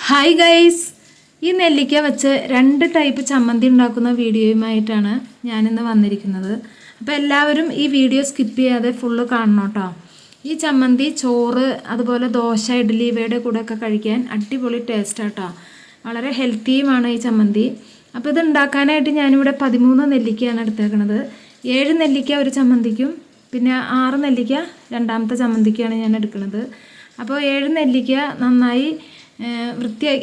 Hi guys, ഈ നെല്ലിക്ക വെച്ച് 2 ടൈപ്പ് ചമ്മന്തി ഉണ്ടാക്കുന്ന വീഡിയോയുമായിട്ടാണ് ഞാനിന്ന് വന്നിരിക്കുന്നത്. അപ്പോൾ എല്ലാവരും ഈ വീഡിയോ സ്കിപ്പ് ചെയ്യാതെ ഫുള്ള് കാണണം കേട്ടോ. ഈ ചമ്മന്തി ചോറ്, അതുപോലെ ദോശ, ഇഡ്ഡലി ഇവയുടെ കൂടെയൊക്കെ കഴിക്കാൻ അടിപൊളി ടേസ്റ്റ് കേട്ടോ. വളരെ ഹെൽത്തിയുമാണ് ഈ ചമ്മന്തി. അപ്പോൾ ഇത് ഉണ്ടാക്കാനായിട്ട് ഞാനിവിടെ 13 നെല്ലിക്കയാണ് എടുത്തേക്കുന്നത്. 7 നെല്ലിക്ക ഒരു ചമ്മന്തിക്കും, പിന്നെ 6 നെല്ലിക്ക രണ്ടാമത്തെ ചമ്മന്തിക്കാണ് ഞാൻ എടുക്കുന്നത്. അപ്പോൾ 7 നെല്ലിക്ക നന്നായി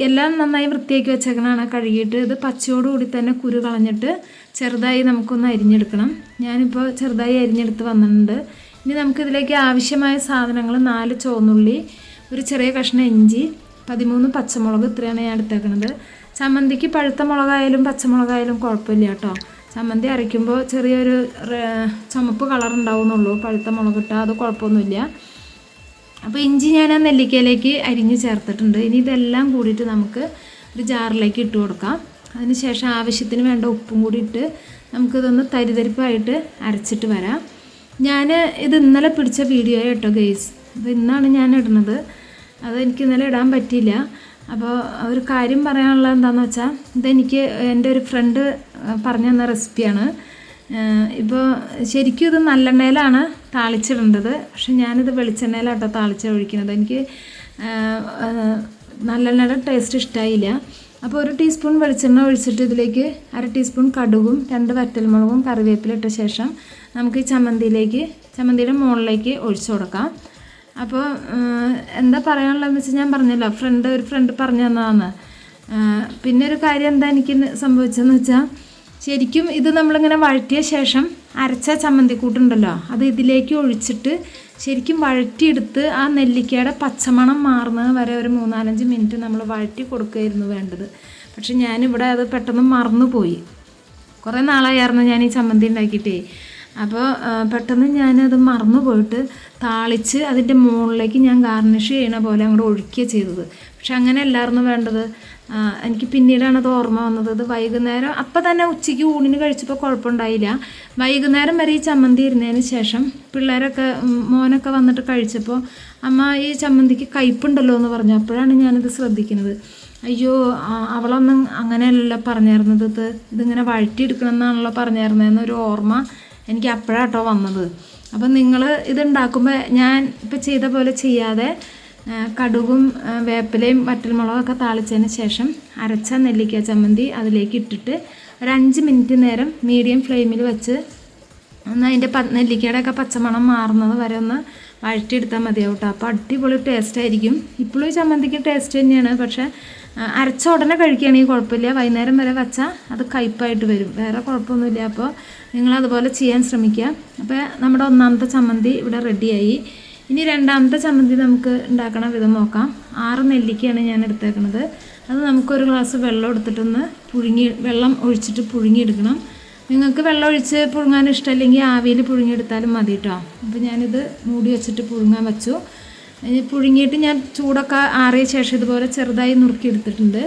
എല്ലാം നന്നായി വൃത്തിയാക്കി വെച്ചേക്കണതാണ്. കഴുകിയിട്ട് ഇത് പച്ചയോടുകൂടി തന്നെ കുരു കളഞ്ഞിട്ട് ചെറുതായി നമുക്കൊന്ന് അരിഞ്ഞെടുക്കണം. ഞാനിപ്പോൾ ചെറുതായി അരിഞ്ഞെടുത്ത് വന്നിട്ടുണ്ട്. ഇനി നമുക്കിതിലേക്ക് ആവശ്യമായ സാധനങ്ങൾ 4 ചുവന്നുള്ളി, ഒരു ചെറിയ കഷ്ണം ഇഞ്ചി, 13 പച്ചമുളക്, ഇത്രയാണ് ഞാൻ എടുത്തേക്കുന്നത്. ചമ്മന്തിക്ക് പഴുത്ത മുളകായാലും പച്ചമുളകായാലും കുഴപ്പമില്ല കേട്ടോ. ചമ്മന്തി അരയ്ക്കുമ്പോൾ ചെറിയൊരു ചുമപ്പ് കളർ ഉണ്ടാവുന്നുള്ളൂ, പഴുത്ത മുളകിട്ടാൽ അത് കുഴപ്പമൊന്നുമില്ല. അപ്പോൾ ഇഞ്ചി ഞാൻ ആ നെല്ലിക്കയിലേക്ക് അരിഞ്ഞ് ചേർത്തിട്ടുണ്ട്. ഇനി ഇതെല്ലാം കൂടിയിട്ട് നമുക്ക് ഒരു ജാറിലേക്ക് ഇട്ട് കൊടുക്കാം. അതിന് ശേഷം ആവശ്യത്തിന് വേണ്ട ഉപ്പും കൂടി ഇട്ട് നമുക്കിതൊന്ന് തരിതരിപ്പായിട്ട് അരച്ചിട്ട് വരാം. ഞാൻ ഇത് ഇന്നലെ പിടിച്ച വീഡിയോ കേട്ടോ ഗൈസ്. അപ്പോൾ ഇന്നാണ് ഞാൻ ഇടുന്നത്. അത് എനിക്ക് ഇന്നലെ ഇടാൻ പറ്റിയില്ല. അപ്പോൾ ഒരു കാര്യം പറയാനുള്ളത് എന്താണെന്ന് വെച്ചാൽ, ഇതെനിക്ക് എൻ്റെ ഒരു ഫ്രണ്ട് പറഞ്ഞു തന്ന റെസിപ്പിയാണ്. ഇപ്പോൾ ശരിക്കും ഇത് നല്ലെണ്ണയിലാണ് താളിച്ചിടേണ്ടത്, പക്ഷെ ഞാനിത് വെളിച്ചെണ്ണയിലാട്ടോ താളിച്ച് ഒഴിക്കുന്നത്. എനിക്ക് നല്ലെണ്ണയുടെ ടേസ്റ്റ് ഇഷ്ടമായില്ല. അപ്പോൾ 1 ടീസ്പൂൺ വെളിച്ചെണ്ണ ഒഴിച്ചിട്ട് ഇതിലേക്ക് 1/2 ടീസ്പൂൺ കടുകും 2 വറ്റൽമുളകും കറിവേപ്പില ഇട്ട ശേഷം നമുക്ക് ഈ ചമ്മന്തിയുടെ മുകളിലേക്ക് ഒഴിച്ചു കൊടുക്കാം. അപ്പോൾ എന്താ പറയാനുള്ളതെന്ന് വെച്ചാൽ, ഞാൻ പറഞ്ഞല്ലോ ഒരു ഫ്രണ്ട് പറഞ്ഞു തന്നതാണ്. പിന്നെ ഒരു കാര്യം എന്താ എനിക്ക് സംഭവിച്ചതെന്ന് വെച്ചാൽ, ശരിക്കും ഇത് നമ്മളിങ്ങനെ വഴറ്റിയ ശേഷം അരച്ച ചമ്മന്തിക്കൂട്ടുണ്ടല്ലോ, അത് ഇതിലേക്ക് ഒഴിച്ചിട്ട് ശരിക്കും വഴറ്റിയെടുത്ത് ആ നെല്ലിക്കയുടെ പച്ചമണം മാറുന്നത് വരെ ഒരു 3-4 മിനിറ്റ് നമ്മൾ വഴറ്റി കൊടുക്കുകയായിരുന്നു വേണ്ടത്. പക്ഷെ ഞാനിവിടെ അത് പെട്ടെന്ന് മറന്നുപോയി. കുറേ നാളായിരുന്നു ഞാൻ ഈ ചമ്മന്തി ഉണ്ടാക്കിയിട്ടേ. അപ്പോൾ പെട്ടെന്ന് ഞാനത് മറന്നു പോയിട്ട് താളിച്ച് അതിൻ്റെ മുകളിലേക്ക് ഞാൻ ഗാർണിഷ് ചെയ്യണ പോലെ അങ്ങോട്ട് ഒഴിക്കുക ചെയ്തത്. പക്ഷെ അങ്ങനെ അല്ലായിരുന്നു വേണ്ടത്. എനിക്ക് പിന്നീടാണ് അത് ഓർമ്മ വന്നത്. ഇത് വൈകുന്നേരം അപ്പം തന്നെ ഉച്ചയ്ക്ക് ഊണിന് കഴിച്ചപ്പോൾ കുഴപ്പമുണ്ടായില്ല. വൈകുന്നേരം വരെ ഈ ചമ്മന്തി ഇരുന്നതിന് ശേഷം മോനൊക്കെ വന്നിട്ട് കഴിച്ചപ്പോൾ, അമ്മ ഈ ചമ്മന്തിക്ക് കയ്പുണ്ടല്ലോ എന്ന് പറഞ്ഞു. അപ്പോഴാണ് ഞാനിത് ശ്രദ്ധിക്കുന്നത്. അയ്യോ, അവളൊന്നും അങ്ങനെയല്ലല്ലോ പറഞ്ഞിരുന്നത്, ഇതിങ്ങനെ വഴറ്റിയെടുക്കണം എന്നാണല്ലോ പറഞ്ഞിരുന്നതെന്നൊരു ഓർമ്മ എനിക്ക് അപ്പോഴാട്ടോ വന്നത്. അപ്പം നിങ്ങൾ ഇതുണ്ടാക്കുമ്പോൾ ഞാൻ ഇപ്പോൾ ചെയ്ത പോലെ ചെയ്യാതെ കടുകും വേപ്പിലയും വറ്റൽമുളകൊക്കെ താളിച്ചതിന് ശേഷം അരച്ച നെല്ലിക്ക ചമ്മന്തി അതിലേക്ക് ഇട്ടിട്ട് ഒരു 5 മിനിറ്റ് നേരം മീഡിയം ഫ്ലെയിമിൽ വെച്ച് ഒന്ന് അതിൻ്റെ നെല്ലിക്കയുടെയൊക്കെ പച്ചമണം മാറുന്നത് വരെ ഒന്ന് വഴറ്റിയെടുത്താൽ മതിയാവും കേട്ടോ. അപ്പോൾ അടിപൊളി ടേസ്റ്റ് ആയിരിക്കും. ഇപ്പോഴും ഈ ചമ്മന്തിക്ക് ടേസ്റ്റ് തന്നെയാണ്, പക്ഷേ അരച്ച ഉടനെ കഴിക്കുകയാണെങ്കിൽ കുഴപ്പമില്ല. വൈകുന്നേരം വരെ വെച്ചാൽ അത് കയ്പായിട്ട് വരും, വേറെ കുഴപ്പമൊന്നുമില്ല. അപ്പോൾ നിങ്ങളതുപോലെ ചെയ്യാൻ ശ്രമിക്കുക. അപ്പോൾ നമ്മുടെ 1ാമത്തെ ചമ്മന്തി ഇവിടെ റെഡിയായി. ഇനി 2ാമത്തെ ചമ്മന്തി നമുക്ക് ഉണ്ടാക്കണ വിധം നോക്കാം. 6 നെല്ലിക്കയാണ് ഞാൻ എടുത്തേക്കുന്നത്. അത് നമുക്കൊരു ഗ്ലാസ് വെള്ളം എടുത്തിട്ടൊന്ന് വെള്ളം ഒഴിച്ചിട്ട് പുഴുങ്ങിയെടുക്കണം. നിങ്ങൾക്ക് വെള്ളം ഒഴിച്ച് പുഴുങ്ങാൻ ഇഷ്ടമല്ലെങ്കിൽ ആവിയിൽ പുഴുങ്ങിയെടുത്താലും മതി കേട്ടോ. അപ്പോൾ ഞാനിത് മൂടി വെച്ചിട്ട് പുഴുങ്ങാൻ വെച്ചു. പുഴുങ്ങിയിട്ട് ഞാൻ ചൂടൊക്കെ ആറിയ ശേഷം ഇതുപോലെ ചെറുതായി നുറുക്കിയെടുത്തിട്ടുണ്ട്.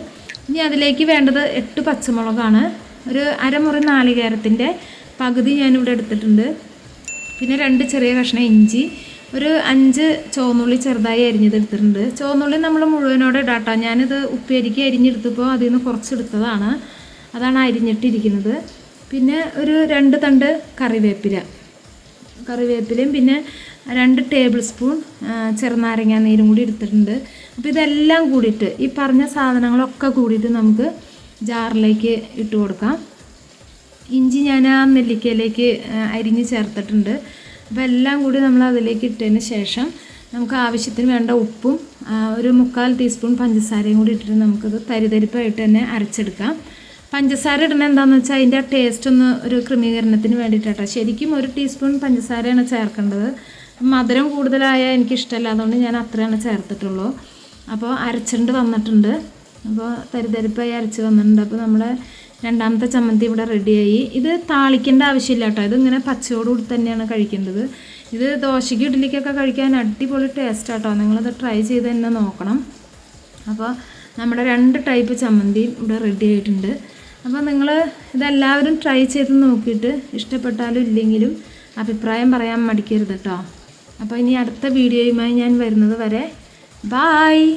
ഇനി അതിലേക്ക് വേണ്ടത് 8 പച്ചമുളകാണ്. ഒരു അരമുറി നാളികേരത്തിൻ്റെ പകുതി ഞാനിവിടെ എടുത്തിട്ടുണ്ട്. പിന്നെ 2 ചെറിയ കഷ്ണം ഇഞ്ചി, ഒരു 5 ചുവന്നുള്ളി ചെറുതായി അരിഞ്ഞത് എടുത്തിട്ടുണ്ട്. ചുവന്നുള്ളി നമ്മൾ മുഴുവനോടെ ഇടാട്ടോ. ഞാനിത് ഉപ്പേരിക്ക് അരിഞ്ഞെടുത്തപ്പോൾ അതിൽ നിന്ന് കുറച്ചെടുത്തതാണ്, അതാണ് അരിഞ്ഞിട്ടിരിക്കുന്നത്. പിന്നെ ഒരു 2 തണ്ട് കറിവേപ്പിലയും പിന്നെ 2 ടേബിൾ സ്പൂൺ ചെറുനാരങ്ങ നീരും കൂടി എടുത്തിട്ടുണ്ട്. അപ്പോൾ ഇതെല്ലാം കൂടിയിട്ട് ഈ പറഞ്ഞ സാധനങ്ങളൊക്കെ കൂടിയിട്ട് നമുക്ക് ജാറിലേക്ക് ഇട്ട് കൊടുക്കാം. ഇഞ്ചി ഞാൻ ആ നെല്ലിക്കയിലേക്ക് അരിഞ്ഞ് ചേർത്തിട്ടുണ്ട്. അപ്പോൾ എല്ലാം കൂടി നമ്മൾ അതിലേക്ക് ഇട്ടതിന് ശേഷം നമുക്ക് ആവശ്യത്തിന് വേണ്ട ഉപ്പും ഒരു 3/4 ടീസ്പൂൺ പഞ്ചസാരയും കൂടി ഇട്ടിട്ട് നമുക്കത് തരിതരിപ്പായിട്ട് തന്നെ അരച്ചെടുക്കാം. പഞ്ചസാര ഇടണത് എന്താണെന്ന് വെച്ചാൽ അതിൻ്റെ ടേസ്റ്റ് ഒന്ന് ഒരു ക്രമീകരണത്തിന് വേണ്ടിയിട്ടാട്ടോ. ശരിക്കും 1 ടീസ്പൂൺ പഞ്ചസാരയാണ് ചേർക്കേണ്ടത്. മധുരം കൂടുതലായാൽ എനിക്കിഷ്ടമല്ല, അതുകൊണ്ട് ഞാൻ അത്രയാണ് ചേർത്തിട്ടുള്ളൂ. അപ്പോൾ അരച്ചിട്ട് വന്നിട്ടുണ്ട്. അപ്പോൾ തരിതരിപ്പായി അരച്ച് വന്നിട്ടുണ്ട്. അപ്പോൾ നമ്മുടെ 2ാമത്തെ ചമ്മന്തി ഇവിടെ റെഡിയായി. ഇത് താളിക്കേണ്ട ആവശ്യമില്ല കേട്ടോ. ഇതിങ്ങനെ പച്ചയോടുകൂടി തന്നെയാണ് കഴിക്കേണ്ടത്. ഇത് ദോശയ്ക്ക് ഇഡ്ഡലിക്കൊക്കെ കഴിക്കാൻ അടിപൊളി ടേസ്റ്റ് കേട്ടോ. നിങ്ങളത് ട്രൈ ചെയ്ത് തന്നെ നോക്കണം. അപ്പോൾ നമ്മുടെ 2 ടൈപ്പ് ചമ്മന്തിയും ഇവിടെ റെഡി ആയിട്ടുണ്ട്. അപ്പോൾ നിങ്ങൾ ഇതെല്ലാവരും ട്രൈ ചെയ്ത് നോക്കിയിട്ട് ഇഷ്ടപ്പെട്ടാലും ഇല്ലെങ്കിലും അഭിപ്രായം പറയാൻ മടിക്കരുത് കേട്ടോ. അപ്പോൾ ഇനി അടുത്ത വീഡിയോയുമായി ഞാൻ വരുന്നത് വരെ ബായ്.